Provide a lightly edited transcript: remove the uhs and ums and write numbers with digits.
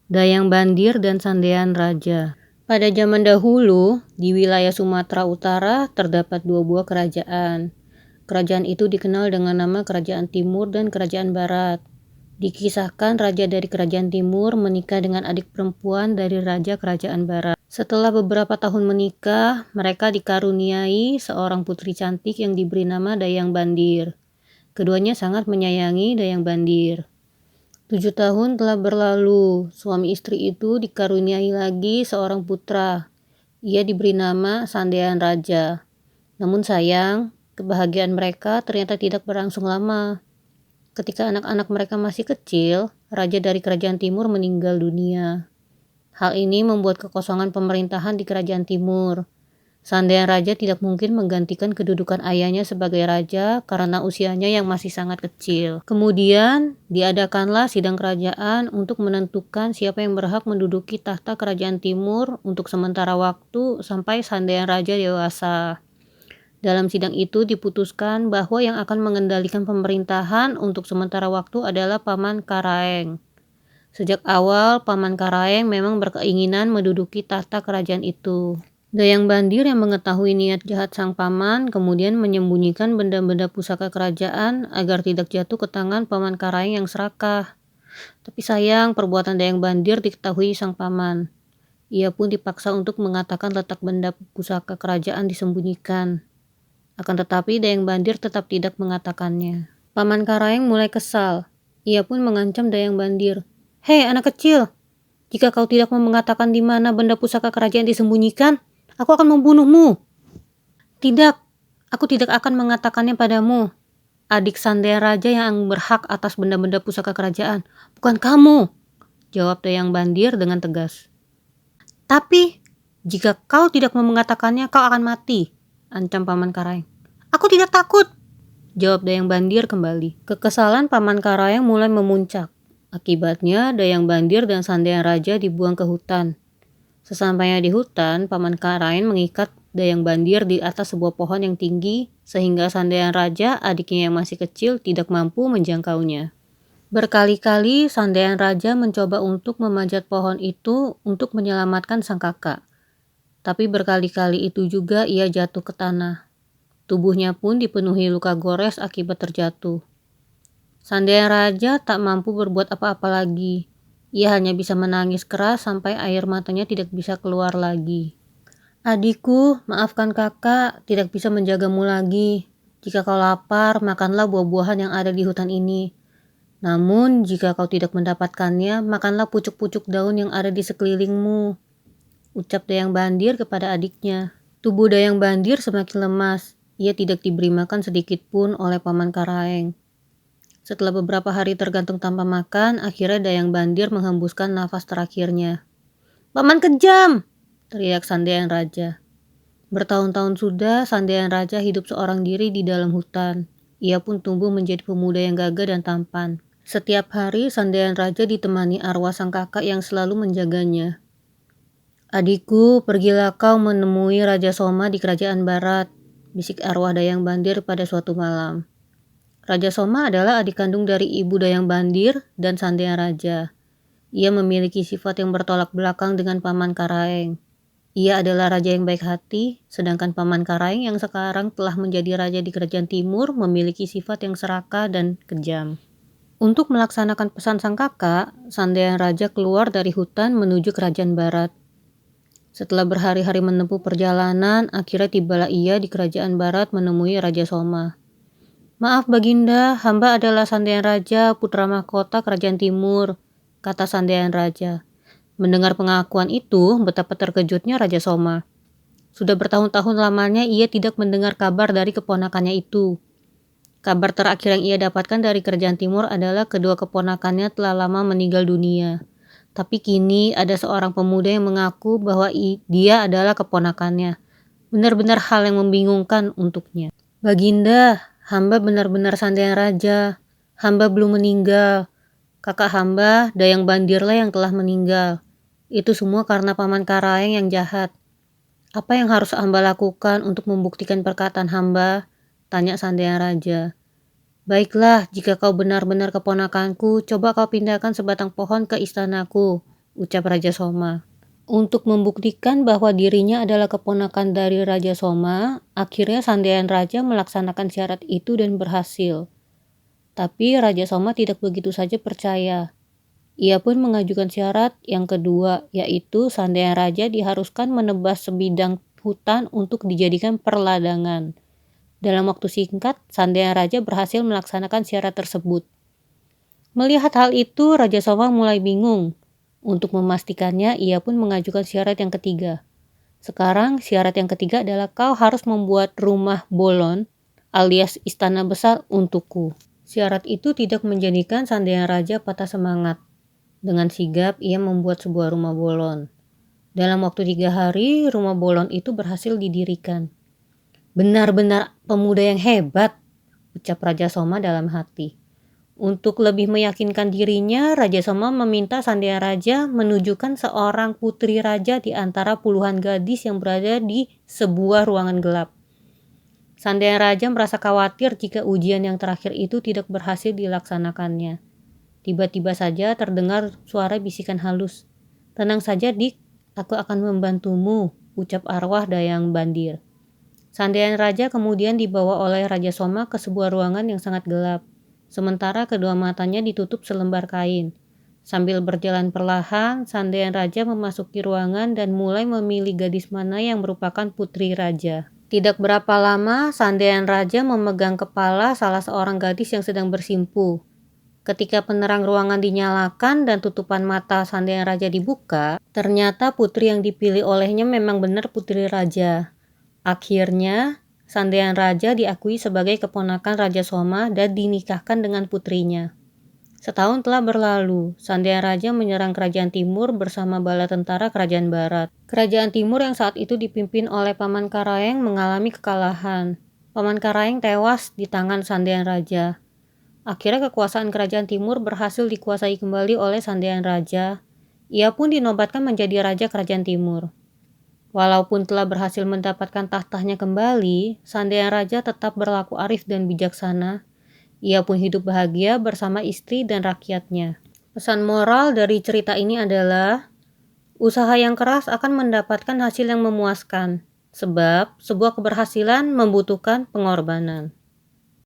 Dayang Bandir dan Sandean Raja. Pada zaman dahulu, di wilayah Sumatera Utara terdapat dua buah kerajaan. Kerajaan itu dikenal dengan nama Kerajaan Timur dan Kerajaan Barat. Dikisahkan raja dari Kerajaan Timur menikah dengan adik perempuan dari Raja Kerajaan Barat. Setelah beberapa tahun menikah, mereka dikaruniai seorang putri cantik yang diberi nama Dayang Bandir. Keduanya sangat menyayangi Dayang Bandir. 7 tahun telah berlalu, suami istri itu dikaruniai lagi seorang putra. Ia diberi nama Sandean Raja. Namun sayang, kebahagiaan mereka ternyata tidak berlangsung lama. Ketika anak-anak mereka masih kecil, raja dari Kerajaan Timur meninggal dunia. Hal ini membuat kekosongan pemerintahan di Kerajaan Timur. Sandean Raja tidak mungkin menggantikan kedudukan ayahnya sebagai raja karena usianya yang masih sangat kecil. Kemudian, diadakanlah sidang kerajaan untuk menentukan siapa yang berhak menduduki tahta Kerajaan Timur untuk sementara waktu sampai Sandean Raja dewasa. Dalam sidang itu diputuskan bahwa yang akan mengendalikan pemerintahan untuk sementara waktu adalah Paman Karaeng. Sejak awal, Paman Karaeng memang berkeinginan menduduki tahta kerajaan itu. Dayang Bandir yang mengetahui niat jahat sang paman kemudian menyembunyikan benda-benda pusaka kerajaan agar tidak jatuh ke tangan Paman Karaeng yang serakah. Tapi sayang, perbuatan Dayang Bandir diketahui sang paman. Ia pun dipaksa untuk mengatakan letak benda pusaka kerajaan disembunyikan. Akan tetapi Dayang Bandir tetap tidak mengatakannya. Paman Karaeng mulai kesal. Ia pun mengancam Dayang Bandir. "Hei anak kecil, jika kau tidak mau mengatakan di mana benda pusaka kerajaan disembunyikan, aku akan membunuhmu." "Tidak, aku tidak akan mengatakannya padamu. Adik Sandean Raja yang berhak atas benda-benda pusaka kerajaan, bukan kamu," jawab Dayang Bandir dengan tegas. "Tapi, jika kau tidak mau mengatakannya, kau akan mati," ancam Paman Karaeng. "Aku tidak takut," jawab Dayang Bandir kembali. Kekesalan Paman Karaeng mulai memuncak. Akibatnya, Dayang Bandir dan Sandean Raja dibuang ke hutan. Sesampainya di hutan, Paman Karaeng mengikat Dayang Bandir di atas sebuah pohon yang tinggi, sehingga Sandean Raja, adiknya yang masih kecil, tidak mampu menjangkaunya. Berkali-kali Sandean Raja mencoba untuk memanjat pohon itu untuk menyelamatkan sang kakak. Tapi berkali-kali itu juga ia jatuh ke tanah. Tubuhnya pun dipenuhi luka gores akibat terjatuh. Sandean Raja tak mampu berbuat apa-apa lagi. Ia hanya bisa menangis keras sampai air matanya tidak bisa keluar lagi. "Adikku, maafkan kakak, tidak bisa menjagamu lagi. Jika kau lapar, makanlah buah-buahan yang ada di hutan ini. Namun, jika kau tidak mendapatkannya, makanlah pucuk-pucuk daun yang ada di sekelilingmu," ucap Dayang Bandir kepada adiknya. Tubuh Dayang Bandir semakin lemas. Ia tidak diberi makan sedikit pun oleh Paman Karaeng. Setelah beberapa hari tergantung tanpa makan, akhirnya Dayang Bandir menghembuskan nafas terakhirnya. "Paman kejam!" teriak Sandean Raja. Bertahun-tahun sudah Sandean Raja hidup seorang diri di dalam hutan. Ia pun tumbuh menjadi pemuda yang gagah dan tampan. Setiap hari Sandean Raja ditemani arwah sang kakak yang selalu menjaganya. "Adikku, pergilah kau menemui Raja Soma di Kerajaan Barat," bisik arwah Dayang Bandir pada suatu malam. Raja Soma adalah adik kandung dari ibu Dayang Bandir dan Sandean Raja. Ia memiliki sifat yang bertolak belakang dengan Paman Karaeng. Ia adalah raja yang baik hati, sedangkan Paman Karaeng yang sekarang telah menjadi raja di Kerajaan Timur memiliki sifat yang serakah dan kejam. Untuk melaksanakan pesan sang kakak, Sandean Raja keluar dari hutan menuju Kerajaan Barat. Setelah berhari-hari menempuh perjalanan, akhirnya tibalah ia di Kerajaan Barat menemui Raja Soma. "Maaf Baginda, hamba adalah Sandean Raja, putra mahkota Kerajaan Timur," kata Sandean Raja. Mendengar pengakuan itu, betapa terkejutnya Raja Soma. Sudah bertahun-tahun lamanya ia tidak mendengar kabar dari keponakannya itu. Kabar terakhir yang ia dapatkan dari Kerajaan Timur adalah kedua keponakannya telah lama meninggal dunia. Tapi kini ada seorang pemuda yang mengaku bahwa dia adalah keponakannya. Benar-benar hal yang membingungkan untuknya. "Baginda, hamba benar-benar Sandean Raja. Hamba belum meninggal. Kakak hamba, Dayang Bandirlah yang telah meninggal. Itu semua karena Paman Karaeng yang jahat. Apa yang harus hamba lakukan untuk membuktikan perkataan hamba?" tanya Sandean Raja. "Baiklah, jika kau benar-benar keponakanku, coba kau pindahkan sebatang pohon ke istanaku. ucap Raja Soma. Untuk membuktikan bahwa dirinya adalah keponakan dari Raja Soma, akhirnya Sandian Raja melaksanakan syarat itu dan berhasil. Tapi Raja Soma tidak begitu saja percaya. Ia pun mengajukan syarat yang kedua, yaitu Sandian Raja diharuskan menebas sebidang hutan untuk dijadikan perladangan. Dalam waktu singkat, Sandian Raja berhasil melaksanakan syarat tersebut. Melihat hal itu, Raja Soma mulai bingung. Untuk memastikannya, ia pun mengajukan syarat yang ketiga. Sekarang, syarat yang ketiga adalah kau harus membuat rumah bolon alias istana besar untukku. Syarat itu tidak menjadikan Sandian Raja patah semangat. Dengan sigap, ia membuat sebuah rumah bolon. Dalam waktu 3 hari, rumah bolon itu berhasil didirikan. Benar-benar pemuda yang hebat, ucap Raja Soma dalam hati. Untuk lebih meyakinkan dirinya, Raja Soma meminta Sandian Raja menunjukkan seorang putri raja di antara puluhan gadis yang berada di sebuah ruangan gelap. Sandian Raja merasa khawatir jika ujian yang terakhir itu tidak berhasil dilaksanakannya. Tiba-tiba saja terdengar suara bisikan halus. "Tenang saja, Dik, aku akan membantumu," ucap arwah Dayang Bandir. Sandian Raja kemudian dibawa oleh Raja Soma ke sebuah ruangan yang sangat gelap. Sementara kedua matanya ditutup selembar kain. Sambil berjalan perlahan, Sandian Raja memasuki ruangan dan mulai memilih gadis mana yang merupakan putri raja. Tidak berapa lama, Sandian Raja memegang kepala salah seorang gadis yang sedang bersimpu. Ketika penerang ruangan dinyalakan dan tutupan mata Sandian Raja dibuka, ternyata putri yang dipilih olehnya memang benar putri raja. Akhirnya, Sandian Raja diakui sebagai keponakan Raja Soma dan dinikahkan dengan putrinya. Setahun telah berlalu, Sandian Raja menyerang kerajaan timur bersama bala tentara kerajaan barat. Kerajaan timur yang saat itu dipimpin oleh Paman Karaeng mengalami kekalahan. Paman Karaeng tewas di tangan Sandian Raja. Akhirnya kekuasaan kerajaan timur berhasil dikuasai kembali oleh Sandian Raja. Ia pun dinobatkan menjadi raja kerajaan timur. Walaupun telah berhasil mendapatkan tahtanya kembali, Sandian Raja tetap berlaku arif dan bijaksana. Ia pun hidup bahagia bersama istri dan rakyatnya. Pesan moral dari cerita ini adalah, usaha yang keras akan mendapatkan hasil yang memuaskan, sebab sebuah keberhasilan membutuhkan pengorbanan.